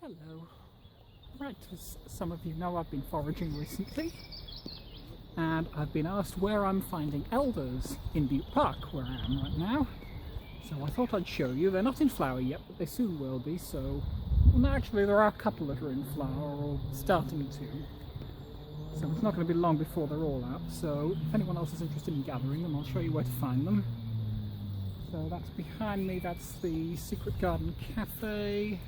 Hello. Right, as some of you know, I've been foraging recently, and I've been asked where I'm finding elders in Bute Park, where I am right now. So I thought I'd show you. They're not in flower yet, but they soon will be, so... Well, actually, there are a couple that are in flower, or starting to. So it's not going to be long before they're all out, so if anyone else is interested in gathering them, I'll show you where to find them. So that's behind me, that's the Secret Garden Cafe.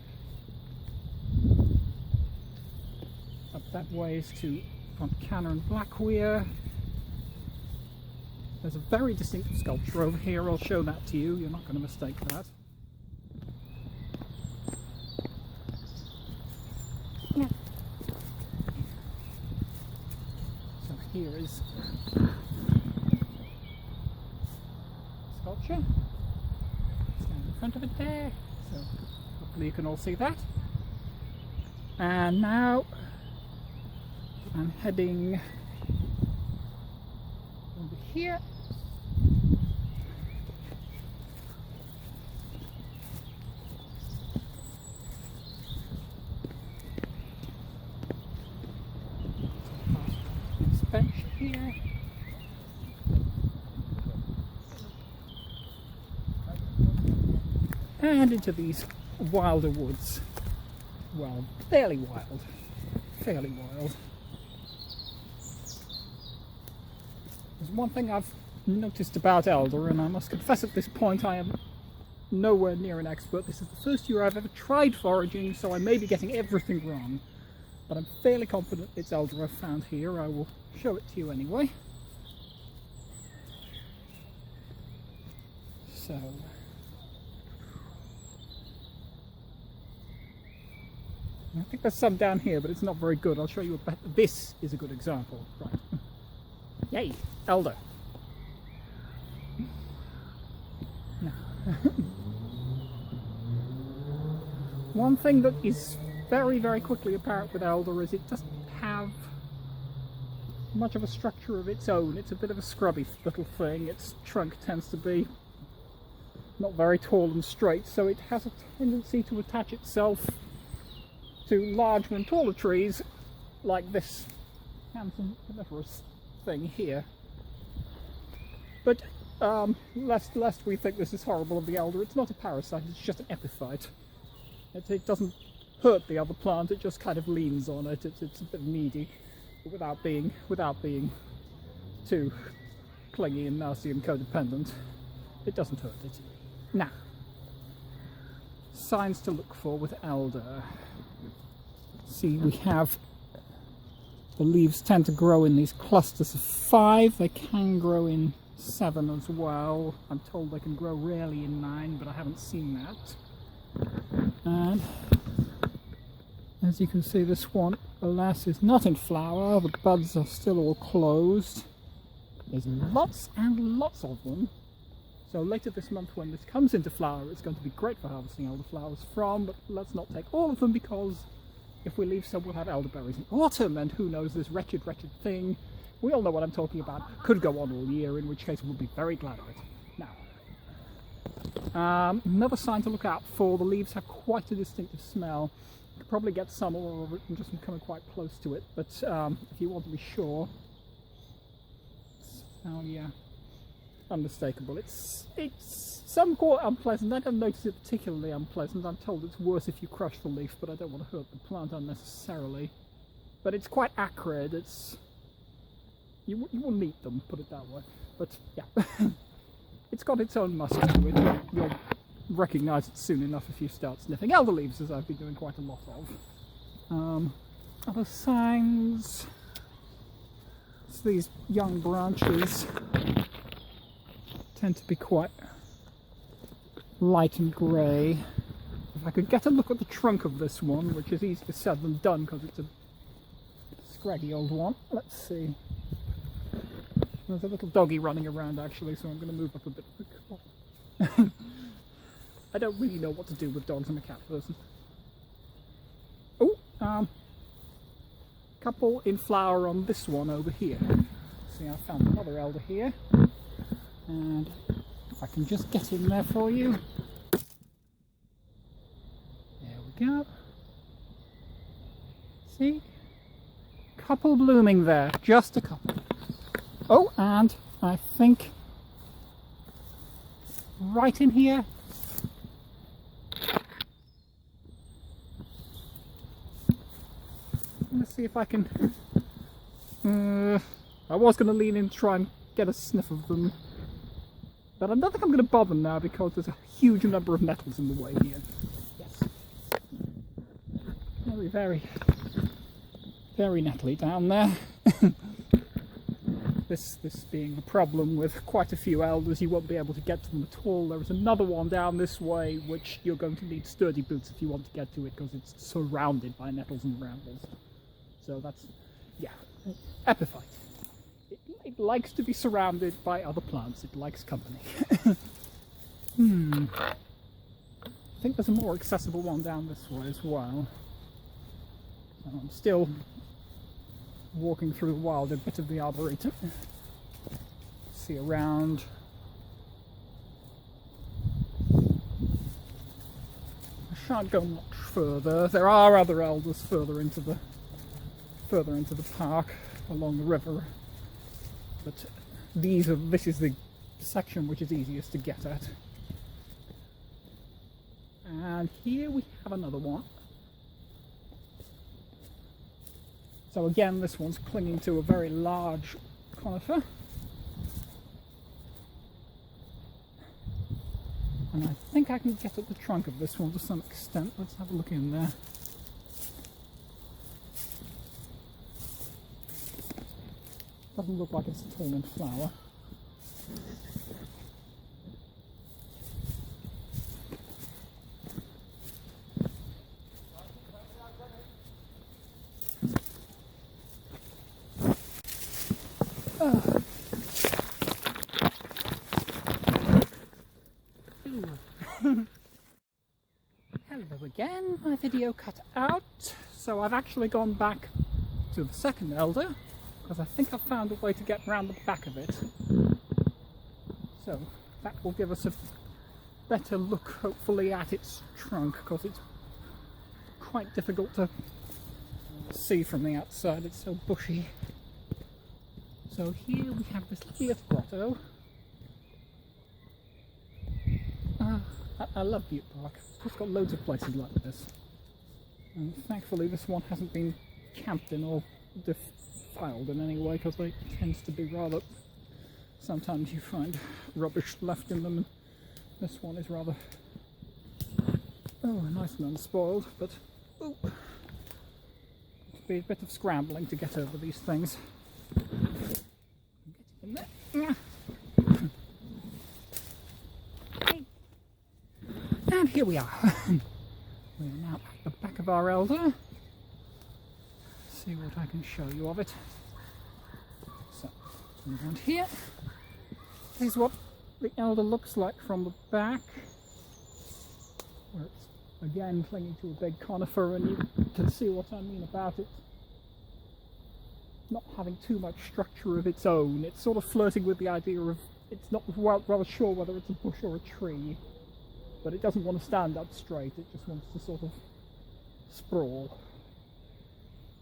Up that way is to Fontcanna and Blackweir. There's a very distinctive sculpture over here, I'll show that to you, you're not going to mistake that. Yeah. So here is sculpture. Stand in front of it there, so hopefully you can all see that. And now I'm heading over here. This bench here. And into these wilder woods. Well, fairly wild. Fairly wild. There's one thing I've noticed about elder, and I must confess at this point I am nowhere near an expert. This is the first year I've ever tried foraging, so I may be getting everything wrong. But I'm fairly confident it's elder I've found here. I will show it to you anyway. So... I think there's some down here, but it's not very good. I'll show you a bit. This is a good example. Right. Yay! Elder. No. One thing that is very, very quickly apparent with elder is it doesn't have much of a structure of its own. It's a bit of a scrubby little thing. Its trunk tends to be not very tall and straight, so it has a tendency to attach itself to larger and taller trees like this handsome coniferous thing here. But lest we think this is horrible of the elder, it's not a parasite, it's just an epiphyte. It doesn't hurt the other plant, it just kind of leans on it. It's a bit needy, but without being too clingy and nasty and codependent. It doesn't hurt it. Now, signs to look for with elder. See, we have the leaves tend to grow in these clusters of 5. They can grow in 7 as well. I'm told they can grow rarely in 9, but I haven't seen that. And as you can see, this one, alas, is not in flower. The buds are still all closed. There's lots and lots of them. So later this month, when this comes into flower, it's going to be great for harvesting elderflowers from, but let's not take all of them, because if we leave some, we'll have elderberries in autumn, and who knows, this wretched thing, we all know what I'm talking about, could go on all year, in which case we'll be very glad of it. Now, another sign to look out for, the leaves have quite a distinctive smell. You can probably get some all over it from just coming quite close to it, but if you want to be sure, oh yeah, unmistakable. It's some quite unpleasant. I don't notice it particularly unpleasant. I'm told it's worse if you crush the leaf, but I don't want to hurt the plant unnecessarily. But it's quite acrid. It's you will eat them, put it that way. But yeah, it's got its own musk to it. You'll recognise it soon enough if you start sniffing elder leaves, as I've been doing quite a lot of. Other signs. It's these young branches tend to be quite light and grey. If I could get a look at the trunk of this one, which is easier said than done because it's a scraggy old one. Let's see. There's a little doggy running around actually, so I'm going to move up a bit. I don't really know what to do with dogs. I'm a cat person. Oh, couple in flower on this one over here. See, I found another elder here. And if I can just get in there for you. There we go. couple blooming there, just a couple. Oh, and I think right in here, let's see if I can, I was going to lean in to try and get a sniff of them, but I don't think I'm going to bother now because there's a huge number of nettles in the way here. Yes. Very, very, very nettly down there. This being the problem with quite a few elders, you won't be able to get to them at all. There is another one down this way which you're going to need sturdy boots if you want to get to it because it's surrounded by nettles and brambles. So that's, yeah, epiphyte. It likes to be surrounded by other plants. It likes company. I think there's a more accessible one down this way as well. So I'm still walking through the wild a bit of the arboretum. See around. I shan't go much further. There are other elders further into the park along the river, but this is the section which is easiest to get at. And here we have another one. So again, this one's clinging to a very large conifer. And I think I can get at the trunk of this one to some extent. Let's have a look in there. Doesn't look like it's at all in flower. Hello again, my video cut out, so I've actually gone back to the second elder because I think I've found a way to get round the back of it. So that will give us a better look hopefully at its trunk because it's quite difficult to see from the outside, it's so bushy. So here we have this lovely little grotto. I love Bute Park. It's got loads of places like this. And thankfully this one hasn't been camped in or defiled in any way because they tend to be rather... Sometimes you find rubbish left in them and this one is rather... nice and unspoiled, but... It'll be a bit of scrambling to get over these things. Get in there. And here we are. We are now at the back of our elder. See what I can show you of it. So, around here. This is what the elder looks like from the back. Where it's again clinging to a big conifer, and you can see what I mean about it not having too much structure of its own. It's sort of flirting with the idea of it's not rather sure whether it's a bush or a tree. But it doesn't want to stand up straight, it just wants to sort of sprawl,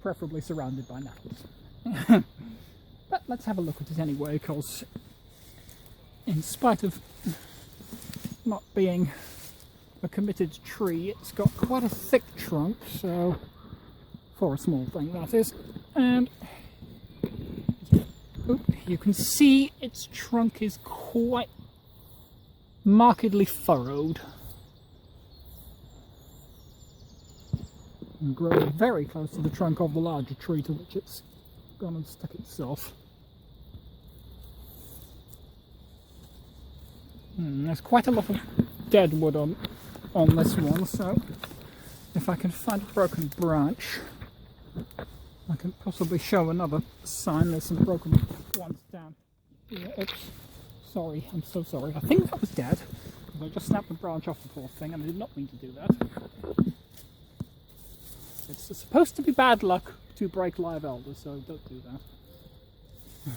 preferably surrounded by nettles. But let's have a look at it anyway, because in spite of not being a committed tree, it's got quite a thick trunk, so for a small thing that is, and you can see its trunk is quite markedly furrowed and growing very close to the trunk of the larger tree to which it's gone and stuck itself. There's quite a lot of dead wood on this one, so if I can find a broken branch I can possibly show another sign. There's some broken ones down here. Oops. Sorry, I'm so sorry. I think that was dead. I just snapped the branch off the poor thing and I did not mean to do that. It's supposed to be bad luck to break live elders, so don't do that.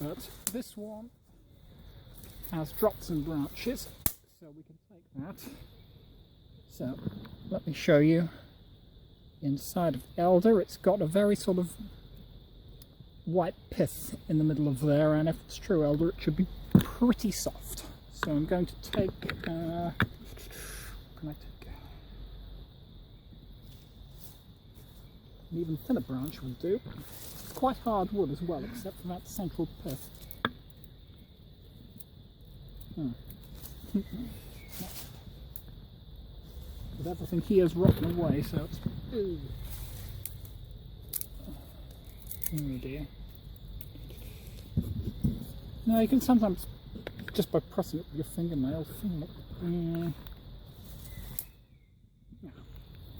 But this one has dropped some branches, so we can take that. So let me show you. inside of elder. It's got a very sort of white pith in the middle of there, and if it's true elder, it should be pretty soft. So I'm going to take, what can I take? An even thinner branch will do. It's quite hard wood as well, except for that central pith. But everything here is rotten away, so it's... Ooh. Oh dear. Now you can sometimes, just by pressing it with your fingernail, feel it.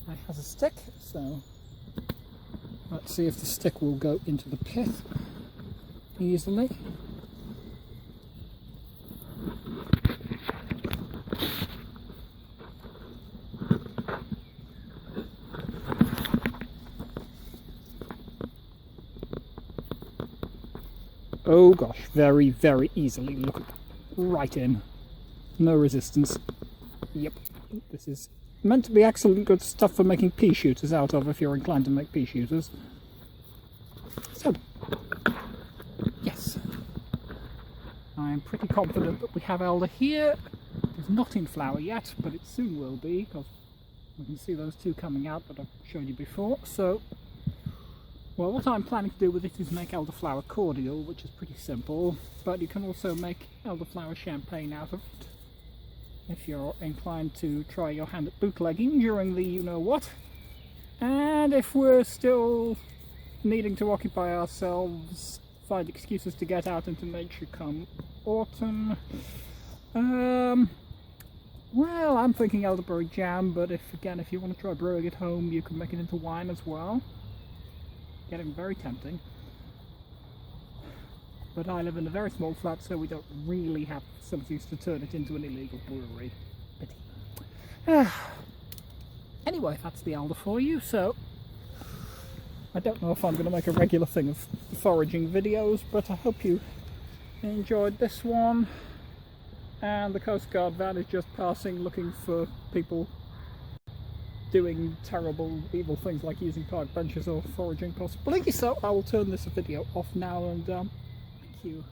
It has a stick, so let's see if the stick will go into the pith easily. Oh gosh, very, very easily. Look at that. Right in. No resistance. Yep. This is meant to be excellent good stuff for making pea shooters out of, if you're inclined to make pea shooters. So, yes. I'm pretty confident that we have elder here. It's not in flower yet, but it soon will be, because we can see those two coming out that I've showed you before. So, well, what I'm planning to do with it is make elderflower cordial, which is pretty simple, but you can also make elderflower champagne out of it if you're inclined to try your hand at bootlegging during the you-know-what. And if we're still needing to occupy ourselves, find excuses to get out into nature come autumn, well, I'm thinking elderberry jam, but if you want to try brewing at home, you can make it into wine as well. Getting very tempting, but I live in a very small flat, so we don't really have facilities to turn it into an illegal brewery. Pity. Anyway, that's the elder for you. So I don't know if I'm going to make a regular thing of foraging videos, but I hope you enjoyed this one. And the Coast Guard van is just passing, looking for people doing terrible, evil things like using park benches or foraging possibly. So I will turn this video off now, and thank you.